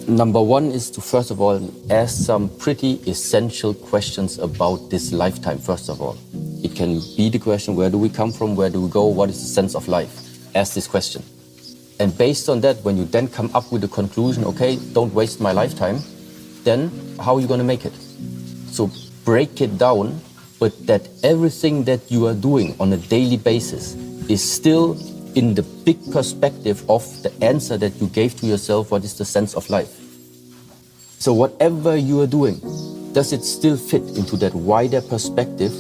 Number one is to, first of all, ask some pretty essential questions about this lifetime, first of all. It can be the question, where do we come from, where do we go, what is the sense of life? Ask this question. And based on that, when you then come up with the conclusion, okay, don't waste my lifetime, then how are you going to make it? So break it down, but that everything that you are doing on a daily basis is still in the big perspective of the answer that you gave to yourself, what is the sense of life? So whatever you are doing, does it still fit into that wider perspective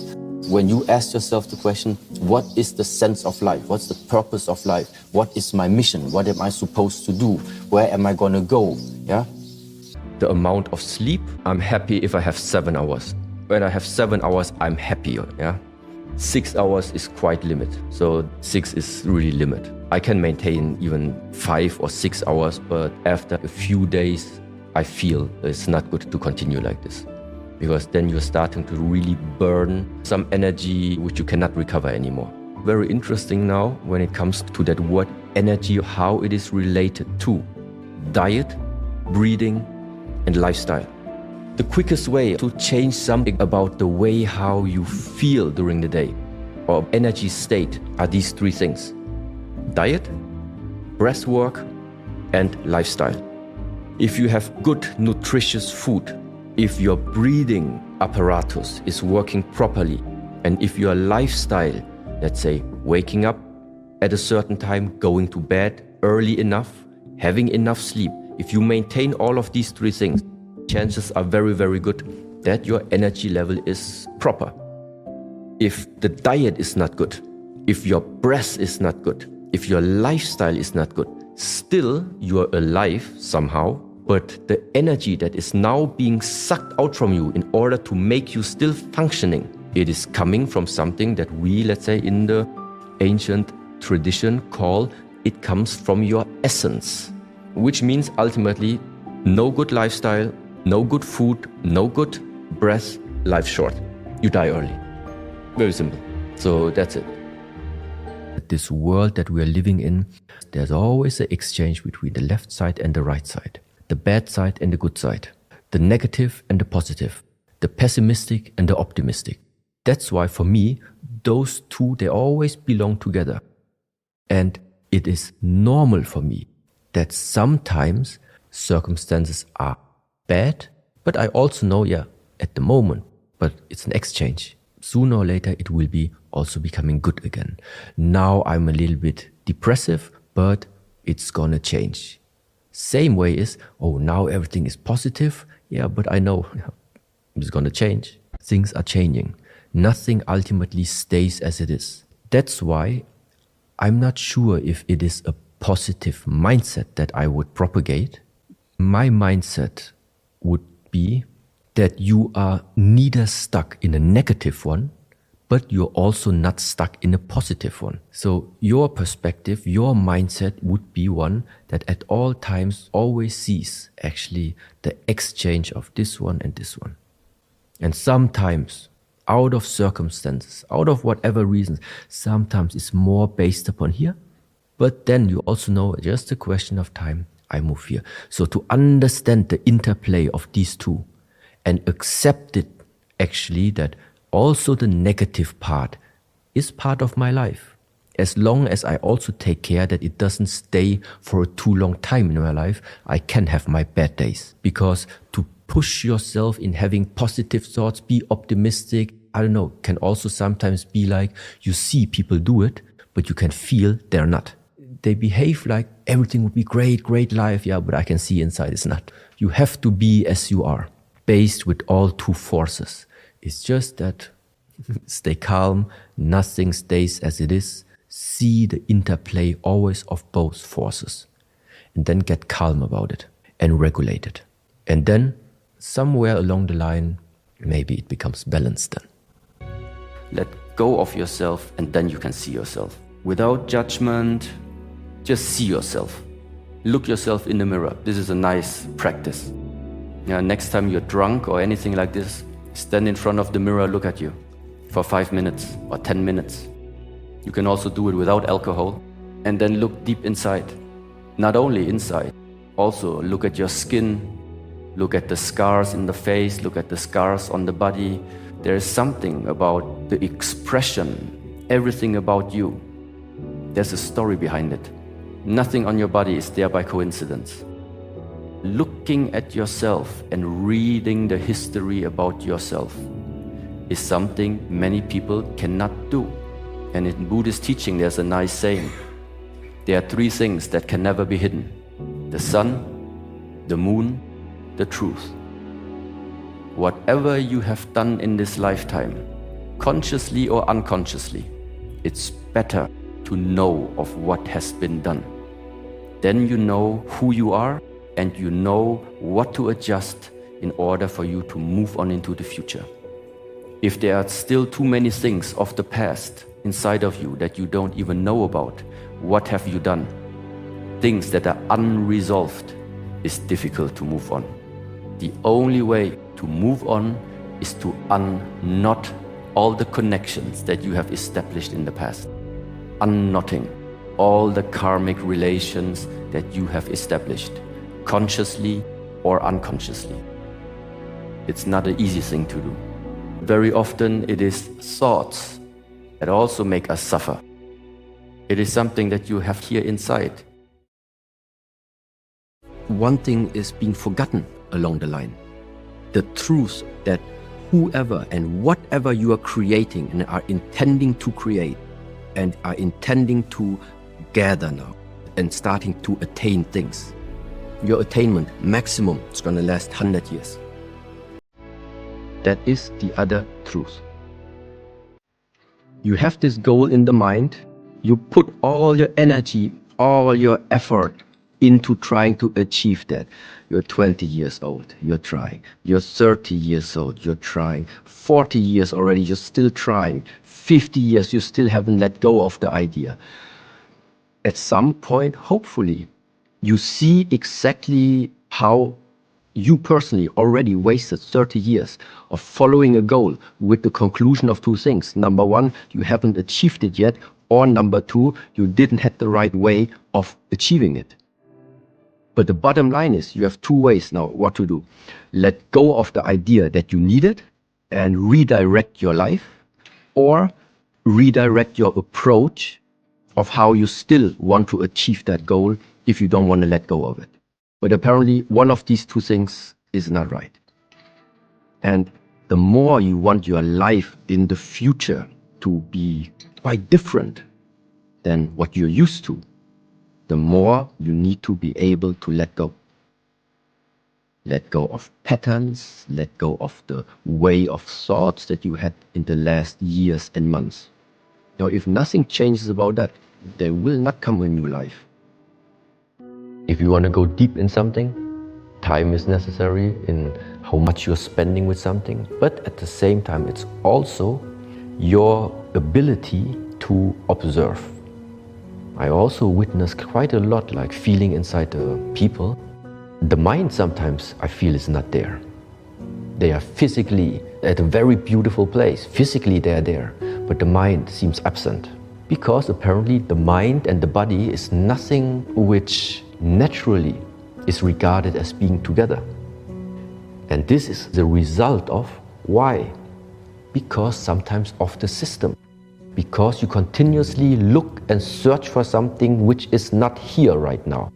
when you ask yourself the question, what is the sense of life? What's the purpose of life? What is my mission? What am I supposed to do? Where am I going to go? Yeah. The amount of sleep, I'm happy if I have 7 hours. When I have 7 hours, I'm happier. Yeah. 6 hours is quite limit. So 6 is really limit. I can maintain even 5 or 6 hours, but after a few days, I feel it's not good to continue like this. Because then you're starting to really burn some energy which you cannot recover anymore. Very interesting now when it comes to that word energy, how it is related to diet, breathing, and lifestyle. The quickest way to change something about the way how you feel during the day or energy state are these 3 things: diet, breath work, and lifestyle. If you have good nutritious food, if your breathing apparatus is working properly, and if your lifestyle, let's say waking up at a certain time, going to bed early enough, having enough sleep, if you maintain all of these 3 things, chances are very, very good that your energy level is proper. If the diet is not good, if your breath is not good, if your lifestyle is not good, still you are alive somehow, but the energy that is now being sucked out from you in order to make you still functioning, it is coming from something that we, let's say in the ancient tradition, call it comes from your essence, which means ultimately no good lifestyle, no good food, no good breath, life short. You die early. Very simple. So that's it. This world that we are living in, there's always an exchange between the left side and the right side, the bad side and the good side, the negative and the positive, the pessimistic and the optimistic. That's why for me, those 2, they always belong together. And it is normal for me that sometimes circumstances are bad, but I also know, at the moment, but it's an exchange. Sooner or later, it will be also becoming good again. Now I'm a little bit depressive, but it's gonna change. Same way is, now everything is positive. Yeah, but I know it's gonna change. Things are changing. Nothing ultimately stays as it is. That's why I'm not sure if it is a positive mindset that I would propagate. My mindset would be that you are neither stuck in a negative one, but you're also not stuck in a positive one. So your perspective, your mindset would be one that at all times always sees actually the exchange of this one and this one. And sometimes, out of circumstances, out of whatever reasons, sometimes it's more based upon here, but then you also know just a question of time, I move here. So to understand the interplay of these 2 and accept it actually that also the negative part is part of my life. As long as I also take care that it doesn't stay for a too long time in my life, I can have my bad days. Because to push yourself in having positive thoughts, be optimistic, can also sometimes be like you see people do it, but you can feel they're not. They behave like everything would be great, great life, but I can see inside it's not. You have to be as you are, based with all 2 forces. It's just that stay calm, nothing stays as it is. See the interplay always of both forces. And then get calm about it and regulate it. And then somewhere along the line, maybe it becomes balanced then. Let go of yourself and then you can see yourself. Without judgment, just see yourself. Look yourself in the mirror. This is a nice practice. Next time you're drunk or anything like this, stand in front of the mirror, look at you for 5 minutes or 10 minutes. You can also do it without alcohol and then look deep inside. Not only inside, Also, look at your skin, look at the scars in the face, look at the scars on the body. There is something about the expression, everything about you. There's a story behind it. Nothing on your body is there by coincidence. Looking at yourself and reading the history about yourself is something many people cannot do. And in Buddhist teaching, there's a nice saying. There are three things that can never be hidden: the sun, the moon, the truth. Whatever you have done in this lifetime, consciously or unconsciously, it's better to know of what has been done. Then you know who you are and you know what to adjust in order for you to move on into the future. If there are still too many things of the past inside of you that you don't even know about, what have you done? Things that are unresolved, is difficult to move on. The only way to move on is to unknot all the connections that you have established in the past. Unknotting all the karmic relations that you have established, consciously or unconsciously. It's not an easy thing to do. Very often it is thoughts that also make us suffer. It is something that you have here inside. One thing is being forgotten along the line. The truth that whoever and whatever you are creating and are intending to create and are intending to gather now and starting to attain things. Your attainment maximum is going to last 100 years. That is the other truth. You have this goal in the mind, you put all your energy, all your effort into trying to achieve that. You're 20 years old, you're trying. You're 30 years old, you're trying. 40 years already, you're still trying. 50 years, you still haven't let go of the idea. At some point, hopefully, you see exactly how you personally already wasted 30 years of following a goal with the conclusion of two things. Number one, you haven't achieved it yet, or number two, you didn't have the right way of achieving it. But the bottom line is you have two ways now what to do. Let go of the idea that you need it and redirect your life, or redirect your approach of how you still want to achieve that goal if you don't want to let go of it. But apparently one of these two things is not right. And the more you want your life in the future to be quite different than what you're used to, the more you need to be able to let go. Let go of patterns, let go of the way of thoughts that you had in the last years and months. Now, if nothing changes about that, there will not come a new life. If you want to go deep in something, time is necessary in how much you're spending with something, but at the same time, it's also your ability to observe. I also witness quite a lot like feeling inside the people. The mind sometimes I feel is not there. They are physically at a very beautiful place. Physically they are there, but the mind seems absent. Because apparently the mind and the body is nothing which naturally is regarded as being together. And this is the result of why? Because sometimes of the system. Because you continuously look and search for something which is not here right now.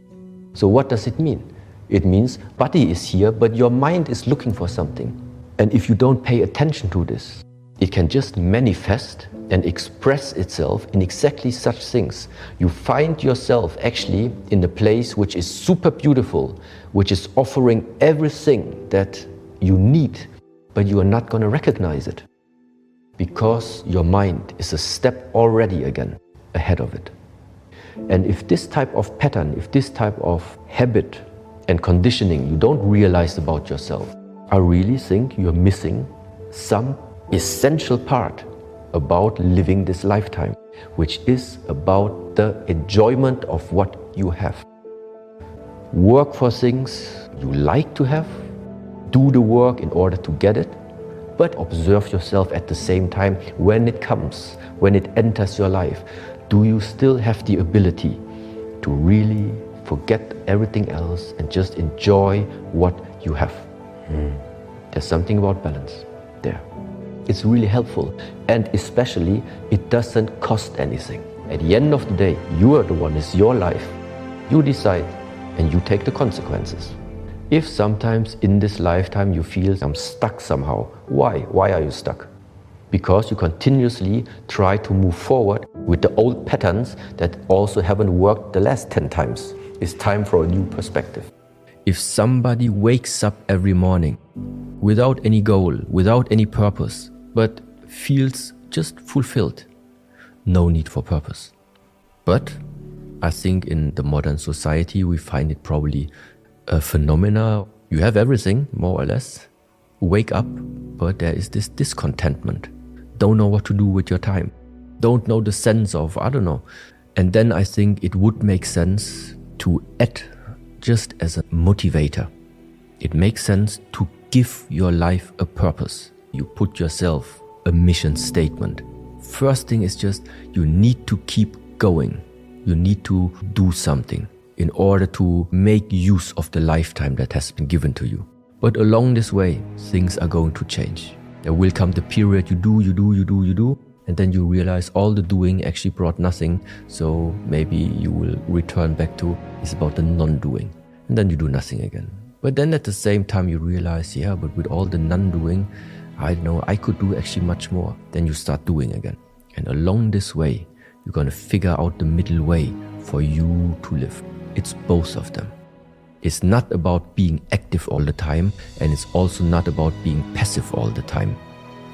So what does it mean? It means body is here, but your mind is looking for something. And if you don't pay attention to this, it can just manifest and express itself in exactly such things. You find yourself actually in a place which is super beautiful, which is offering everything that you need, but you are not going to recognize it. Because your mind is a step already again ahead of it. And if this type of pattern, if this type of habit and conditioning you don't realize about yourself, I really think you're missing some essential part about living this lifetime, which is about the enjoyment of what you have. Work for things you like to have, do the work in order to get it, but observe yourself at the same time when it comes, when it enters your life. Do you still have the ability to really forget everything else and just enjoy what you have. There's something about balance there. It's really helpful, and especially it doesn't cost anything. At the end of the day, you are the one, it's your life. You decide and you take the consequences. If sometimes in this lifetime you feel I'm stuck somehow, why? Why are you stuck? Because you continuously try to move forward with the old patterns that also haven't worked the last 10 times. It's time for a new perspective. If somebody wakes up every morning without any goal, without any purpose, but feels just fulfilled, no need for purpose. But I think in the modern society, we find it probably a phenomena. You have everything, more or less. Wake up, but there is this discontentment. Don't know what to do with your time. Don't know the sense of, I don't know. And then I think it would make sense to add just as a motivator. It makes sense to give your life a purpose. You put yourself a mission statement. First thing is just you need to keep going. You need to do something in order to make use of the lifetime that has been given to you. But along this way, things are going to change. There will come the period you do, and then you realize all the doing actually brought nothing. So maybe you will return back to it's about the non-doing, and then you do nothing again. But then at the same time you realize, yeah, but with all the non-doing, I know I could do actually much more. Then you start doing again. And along this way, you're going to figure out the middle way for you to live. It's both of them. It's not about being active all the time, and it's also not about being passive all the time.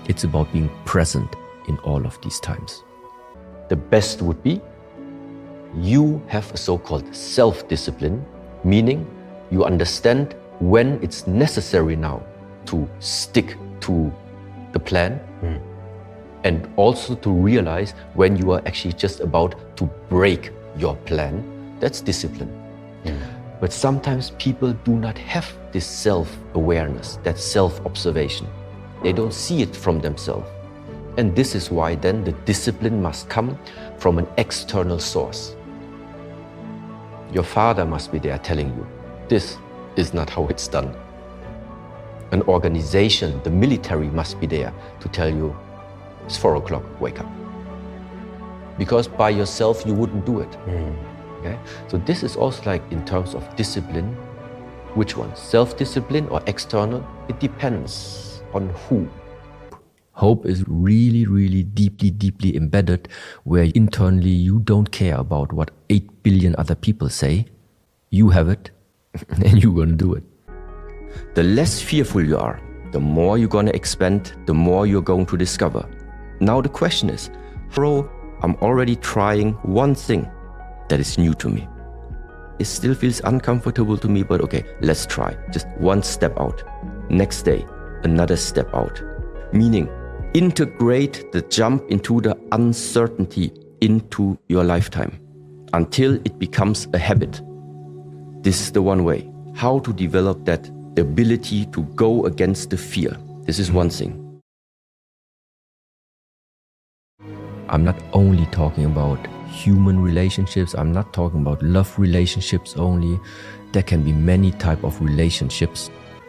It's about being present in all of these times. The best would be you have a so-called self-discipline, meaning you understand when it's necessary now to stick to the plan, and also to realize when you are actually just about to break your plan. That's discipline. But sometimes people do not have this self-awareness, that self-observation. They don't see it from themselves. And this is why then the discipline must come from an external source. Your father must be there telling you, this is not how it's done. An organization, the military must be there to tell you, it's 4 o'clock, wake up. Because by yourself, you wouldn't do it. Okay? So this is also like in terms of discipline, which one? Self-discipline or external? It depends on who. Hope is really, really deeply embedded, where internally you don't care about what 8 billion other people say. You have it and you're going to do it. The less fearful you are, the more you're going to expand, the more you're going to discover. Now the question is, bro, I'm already trying one thing that is new to me. It still feels uncomfortable to me, but okay, let's try. Just one step out. Next day, another step out. Meaning, integrate the jump into the uncertainty into your lifetime until it becomes a habit. This is the one way. How to develop that ability to go against the fear. This is one thing. I'm not only talking about human relationships. I'm not talking about love relationships only. There can be many types of relationships.